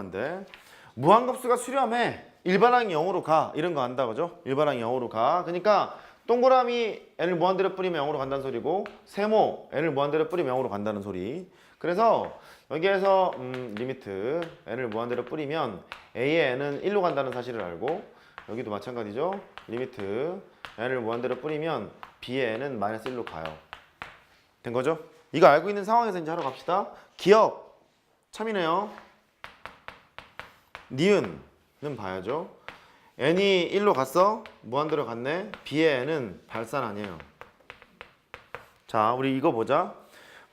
한데 무한급수가 수렴해 일반항이 0으로 가 이런 거 안다 그죠? 일반항이 0으로 가. 그러니까 동그라미 n을 무한대로 뿌리면 0으로 간다는 소리고 세모 n을 무한대로 뿌리면 0으로 간다는 소리. 그래서 여기에서 리미트 n을 무한대로 뿌리면 a의 n은 1로 간다는 사실을 알고 여기도 마찬가지죠. 리미트 n을 무한대로 뿌리면 b의 n은 마이너스 1로 가요. 된 거죠? 이거 알고 있는 상황에서 이제 하러 갑시다. 기억 참이네요. 니은은 봐야죠. n이 1로 갔어? 무한대로 갔네? b의 n은 발산 아니에요. 자, 우리 이거 보자.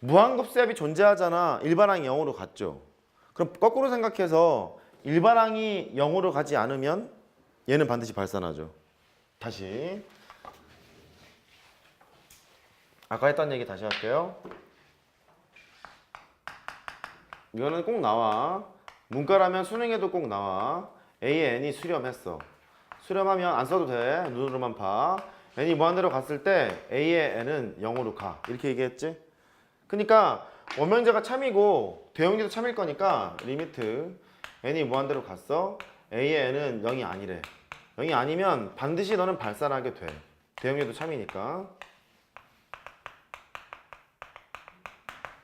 무한급수합이 존재하잖아. 일반항이 0으로 갔죠. 그럼 거꾸로 생각해서 일반항이 0으로 가지 않으면 얘는 반드시 발산하죠. 다시 아까 했던 얘기 다시 할게요. 이거는 꼭 나와. 문과라면 수능에도 꼭 나와. A의 n이 수렴했어. 수렴하면 안 써도 돼. 눈으로만 봐. n이 무한대로 갔을 때 A의 n은 0으로 가. 이렇게 얘기했지? 그러니까 원명제가 참이고 대형제도 참일 거니까 리미트 n이 무한대로 갔어. A의 n은 0이 아니래. 0이 아니면 반드시 너는 발산하게 돼. 대형제도 참이니까.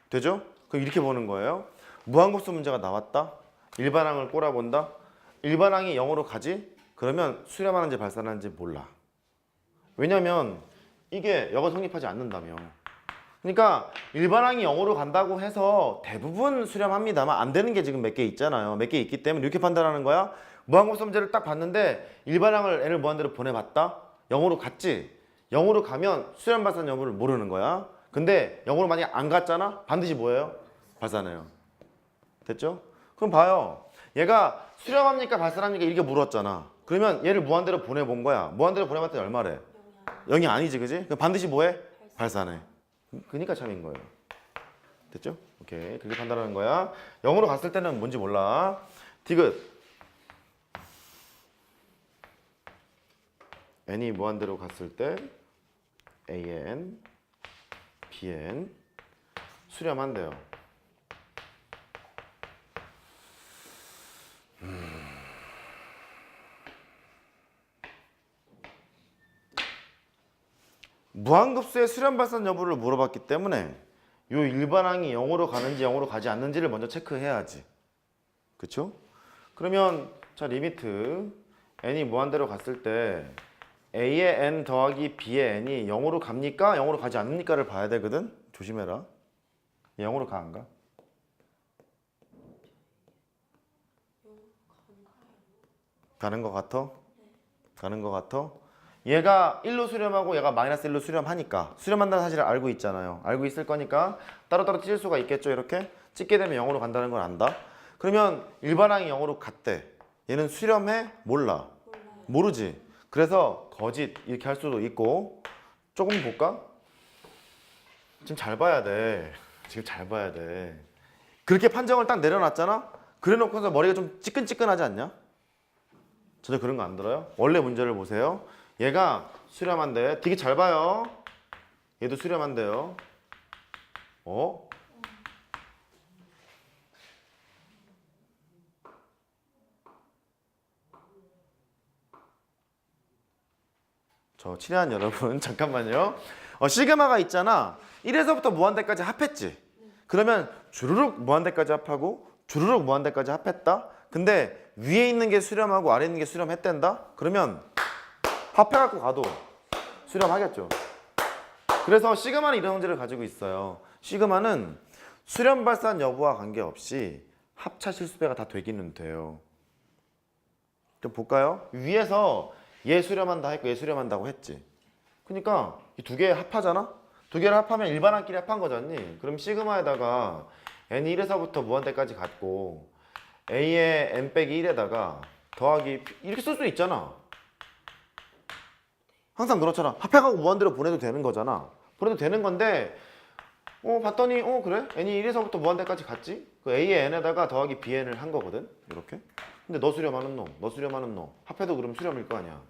되죠? 그럼 이렇게 보는 거예요. 무한급수 문제가 나왔다. 일반항을 꼬라본다. 일반항이 0으로 가지? 그러면 수렴하는지 발산하는지 몰라. 왜냐면 이게 여가 성립하지 않는다며. 그러니까 일반항이 0으로 간다고 해서 대부분 수렴합니다만 안 되는 게 지금 몇 개 있잖아요. 몇 개 있기 때문에 이렇게 판단하는 거야. 무한급수 문제를 딱 봤는데 일반항을 n을 무한대로 보내봤다. 0으로 갔지? 0으로 가면 수렴 발산 여부를 모르는 거야. 근데 0으로 만약에 안 갔잖아? 반드시 뭐예요? 발산해요. 됐죠? 그럼 봐요. 얘가 수렴합니까 발산합니까 이렇게 물었잖아. 그러면 얘를 무한대로 보내본 거야. 무한대로 보내봤더니 얼마래? 0이 아니지, 그지? 그럼 반드시 뭐해? 발산해. 그러니까 참인 거예요. 됐죠? 오케이. 그렇게 판단하는 거야. 0으로 갔을 때는 뭔지 몰라. 디귿. n이 무한대로 갔을 때 an, bn 수렴한대요. 무한급수의 수렴 발산 여부를 물어봤기 때문에 이 일반항이 0으로 가는지 0으로 가지 않는지를 먼저 체크해야지. 그쵸? 그러면 자 리미트 n이 무한대로 갔을 때 a의 n 더하기 b의 n이 0으로 갑니까? 0으로 가지 않습니까를 봐야 되거든? 조심해라. 0으로 가 안 가? 가는 거 같아? 가는 거 같아? 얘가 1로 수렴하고 얘가 마이너스 1로 수렴하니까 수렴한다는 사실을 알고 있잖아요. 알고 있을 거니까 따로따로 찢을 수가 있겠죠. 이렇게 찢게 되면 0으로 간다는 걸 안다. 그러면 일반항이 0으로 갔대. 얘는 수렴해? 몰라. 모르지. 그래서 거짓 이렇게 할 수도 있고. 조금 볼까? 지금 잘 봐야 돼. 지금 잘 봐야 돼. 그렇게 판정을 딱 내려놨잖아? 그래놓고서 머리가 좀 찌끈찌끈하지 않냐? 전혀 그런 거 안 들어요? 원래 문제를 보세요. 얘가 수렴한대. 되게 잘 봐요. 얘도 수렴한대요. 어? 저 친애한 여러분 잠깐만요. 시그마가 있잖아. 1에서부터 무한대까지 합했지. 그러면 주르륵 무한대까지 합하고 주르륵 무한대까지 합했다. 근데 위에 있는 게 수렴하고 아래 있는 게 수렴했댄다. 그러면 합해갖고 가도 수렴하겠죠. 그래서 시그마는 이런 문제를 가지고 있어요. 시그마는 수렴 발산 여부와 관계없이 합차 실수배가 다 되기는 돼요. 좀 볼까요? 위에서 얘 수렴한다 했고 얘 수렴한다고 했지. 그러니까 이 두 개 합하잖아? 두 개를 합하면 일반항끼리 합한 거잖니? 그럼 시그마에다가 n이 1에서부터 무한대까지 갔고 a의 n 빼기 1에다가 더하기 이렇게 쓸 수 있잖아. 항상 그렇잖아. 합해가고 무한대로 보내도 되는 거잖아. 보내도 되는 건데 봤더니 그래? n이 1에서부터 무한대까지 갔지? 그 a의 n에다가 더하기 bn을 한 거거든? 이렇게. 근데 너 수렴하는 놈, 너 수렴하는 놈 합해도 그럼 수렴일 거 아니야.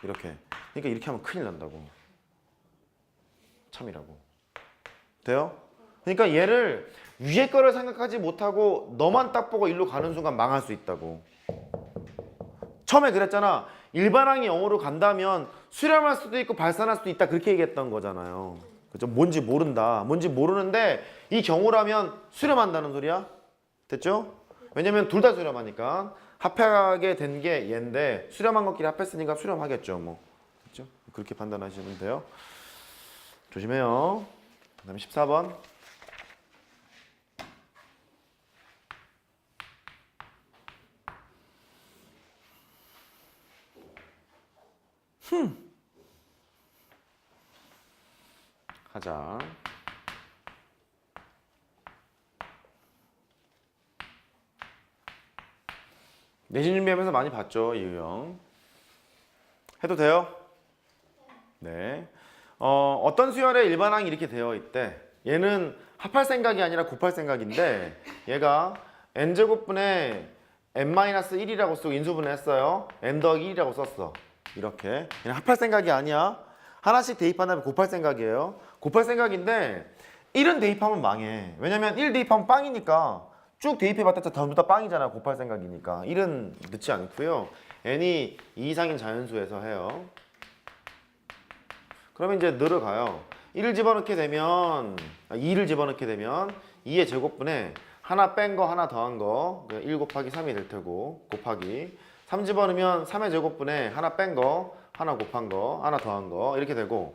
이렇게. 그러니까 이렇게 하면 큰일 난다고. 참이라고. 돼요? 그러니까 얘를 위에 거를 생각하지 못하고 너만 딱 보고 일로 가는 순간 망할 수 있다고. 처음에 그랬잖아. 일반항이 0으로 간다면 수렴할 수도 있고 발산할 수도 있다. 그렇게 얘기했던 거잖아요. 그죠? 뭔지 모른다. 뭔지 모르는데 이 경우라면 수렴한다는 소리야. 됐죠? 왜냐면 둘 다 수렴하니까. 합하게 된 게 얘인데 수렴한 것끼리 합했으니까 수렴하겠죠. 뭐. 그렇죠? 그렇게 판단하시면 돼요. 조심해요. 그 다음에 14번. 하자. 내신 준비하면서 많이 봤죠, 이 유형. 해도 돼요? 네. 어떤 수열의 일반항이 이렇게 되어 있대. 얘는 합할 생각이 아니라 곱할 생각인데 얘가 n제곱분의 n-1이라고 쓰고 인수분해 했어요. n 더하기 1이라고 썼어. 이렇게. 얘는 합할 생각이 아니야. 하나씩 대입한 다음에 곱할 생각이에요. 곱할 생각인데 1은 대입하면 망해. 왜냐면 1 대입하면 빵이니까 쭉 대입해봤자 전부 다 빵이잖아. 곱할 생각이니까. 1은 넣지 않고요. n이 2 이상인 자연수에서 해요. 그러면 이제 늘을 가요. 1을 집어넣게 되면 2를 집어넣게 되면 2의 제곱분에 하나 뺀 거 하나 더한 거 1 곱하기 3이 될 테고 곱하기 3 집어넣으면 3의 제곱분에 하나 뺀 거 하나 곱한 거 하나 더한 거 이렇게 되고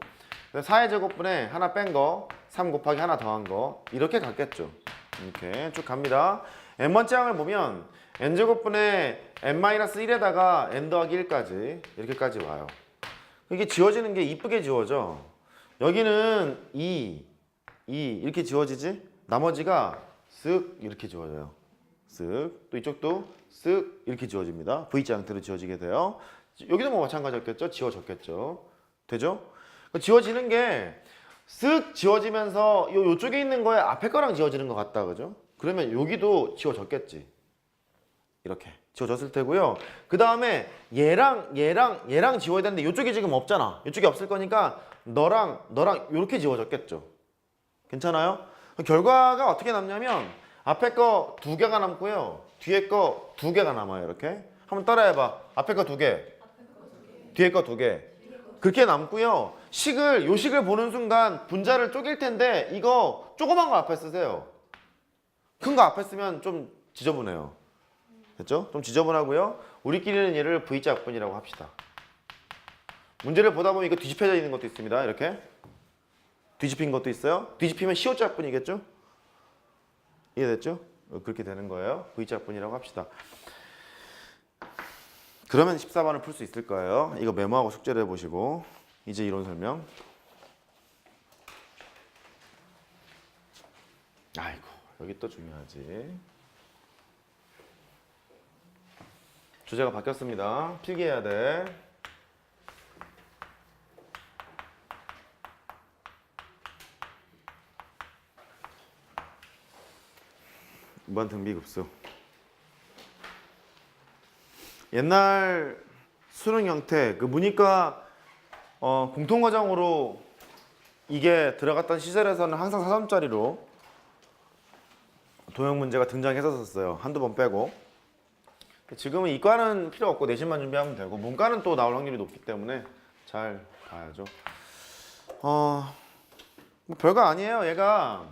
4의 제곱분에 하나 뺀 거 3 곱하기 하나 더한 거 이렇게 갔겠죠. 이렇게 쭉 갑니다. n번째 항을 보면 n제곱분의 n-1에다가 n 더하기 1까지 이렇게까지 와요. 이게 지워지는 게 이쁘게 지워져. 여기는 2 이렇게 지워지지? 나머지가 쓱 이렇게 지워져요. 쓱. 또 이쪽도 쓱 이렇게 지워집니다. V자 형태로 지워지게 돼요. 여기도 뭐 마찬가지였겠죠? 지워졌겠죠. 되죠? 지워지는 게 쓱 지워지면서 요쪽에 있는 거에 앞에 거랑 지워지는 것 같다. 그죠? 그러면 여기도 지워졌겠지. 이렇게 지워졌을 테고요. 그 다음에 얘랑 지워야 되는데 이쪽이 지금 없잖아. 이쪽이 없을 거니까 너랑 이렇게 지워졌겠죠. 괜찮아요? 결과가 어떻게 남냐면 앞에 거 2개가 남고요. 뒤에 거 2개가 남아요. 이렇게 한번 따라해봐. 앞에 거 2개, 뒤에 거 2개. 그렇게 남고요. 요 식을 보는 순간 분자를 쪼갤 텐데 이거 조그만 거 앞에 쓰세요. 큰 거 앞에 쓰면 좀 지저분해요. 됐죠? 좀 지저분하고요. 우리끼리는 얘를 V자분이라고 합시다. 문제를 보다 보면 이거 뒤집혀져 있는 것도 있습니다. 이렇게 뒤집힌 것도 있어요. 뒤집히면 시오자분이겠죠? 이해됐죠? 그렇게 되는 거예요. V자분이라고 합시다. 그러면 14번을 풀 수 있을 거예요. 이거 메모하고 숙제를 해보시고 이제 이론 설명. 아이고 여기 또 중요하지. 주제가 바뀌었습니다. 필기해야 돼. 무한 등비급수. 옛날 수능 형태 그 문이과 공통과정으로 이게 들어갔던 시절에서는 항상 4점짜리로 도형 문제가 등장했었어요. 한두 번 빼고. 지금은 이과는 필요 없고 내신만 준비하면 되고 문과는 또 나올 확률이 높기 때문에 잘 봐야죠. 뭐 별거 아니에요. 얘가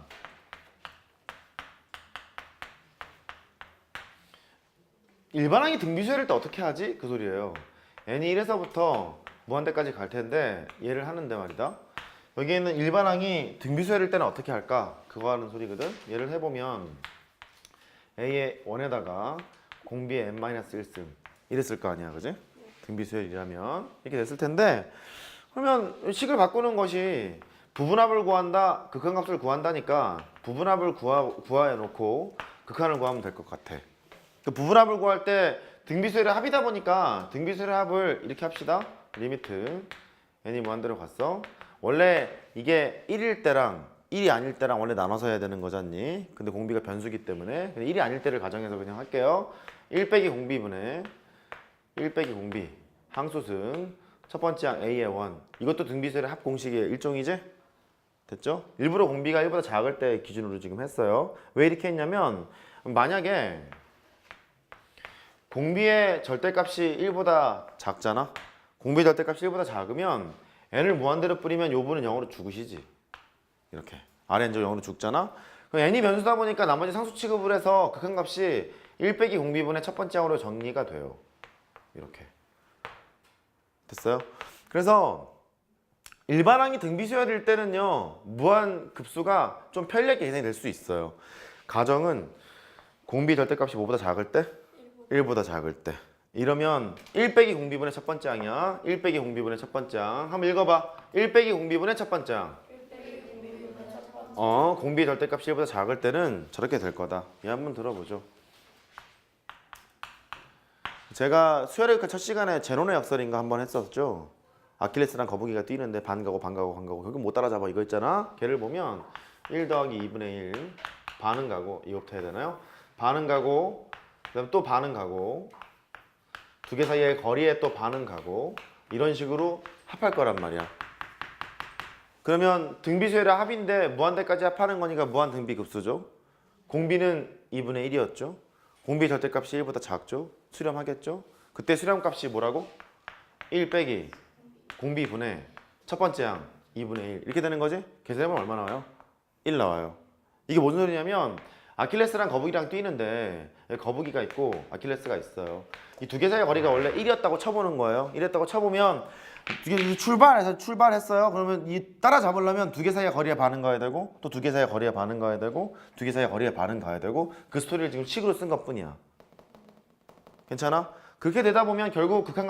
일반항이 등비수열일 때 어떻게 하지? 그 소리예요. n이 1에서부터 무한대까지 갈 텐데 얘를 하는데 말이다. 여기 있는 일반항이 등비수열일 때는 어떻게 할까? 그거 하는 소리거든. 얘를 해보면 a의 1에다가 공비의 n-1승 이랬을 거 아니야, 그지? 등비수열이라면 이렇게 됐을 텐데 그러면 식을 바꾸는 것이 부분합을 구한다, 극한값을 구한다니까 부분합을 구해놓고 극한을 구하면 될 것 같아. 그 부분합을 구할 때 등비수열의 합이다 보니까 등비수열의 합을 이렇게 합시다. 리미트 n이 무한대로 갔어. 원래 이게 1일 때랑 1이 아닐 때랑 원래 나눠서 해야 되는 거잖니. 근데 공비가 변수기 때문에 1이 아닐 때를 가정해서 그냥 할게요. 1 빼기 공비분의 1 빼기 공비 항수승 첫 번째 항 a의 1 이것도 등비수열의 합 공식의 일종이지? 됐죠? 일부러 공비가 1보다 작을 때 기준으로 지금 했어요. 왜 이렇게 했냐면 만약에 공비의 절대값이 1보다 작잖아? 공비의 절대값이 1보다 작으면 n을 무한대로 뿌리면 요 분은 0으로 죽으시지. 이렇게 Rn 저 0으로 죽잖아? 그럼 n이 변수다 보니까 나머지 상수 취급을 해서 극한값이 1 빼기 공비분의 첫 번째 항으로 정리가 돼요. 이렇게 됐어요? 그래서 일반항이 등비수열일 때는요 무한급수가 좀 편리하게 계산이 될 수 있어요. 가정은 공비 절대값이 뭐보다 작을 때? 1보다 작을 때. 이러면 1 빼기 공비분의 첫 번째 항이야. 1 빼기 공비분의 첫 번째 항. 한번 읽어봐. 1 빼기 공비분의 첫 번째 항. 공비 절대값이 1보다 작을 때는 저렇게 될 거다. 얘 한번 들어보죠. 제가 수열의 첫 시간에 제논의 역설인가 한번 했었죠. 아킬레스랑 거북이가 뛰는데 반 가고 반 가고 반 가고 결국 못 따라잡아 이거 있잖아. 걔를 보면 1 더하기 2분의 1 반은 가고 이거부터 해야 되나요? 반은 가고 그다음 또 반은 가고 두 개 사이의 거리에 또 반은 가고 이런 식으로 합할 거란 말이야. 그러면 등비수열의 합인데 무한대까지 합하는 거니까 무한 등비급수죠. 공비는 2분의 1이었죠. 공비 절대값이 1보다 작죠. 수렴하겠죠. 그때 수렴값이 뭐라고? 1 빼기 공비분의 첫 번째 항 2분의 1 이렇게 되는 거지? 계산해보면 얼마 나와요? 1 나와요. 이게 무슨 소리냐면 아킬레스랑 거북이랑 뛰는데 거북이가 있고 아킬레스가 있어요. 이 두 개 사이의 거리가 원래 1이었다고 쳐보는 거예요. 1이었다고 쳐보면 출발했어요. 그러면 이 따라잡으려면 두 개 사이의 거리에 반은 가야 되고 또 두 개 사이의 거리에 반은 가야 되고 두 개 사이의 거리에 반은 가야 되고 그 스토리를 지금 식으로 쓴 것뿐이야. 괜찮아? 그렇게 되다 보면 결국 극한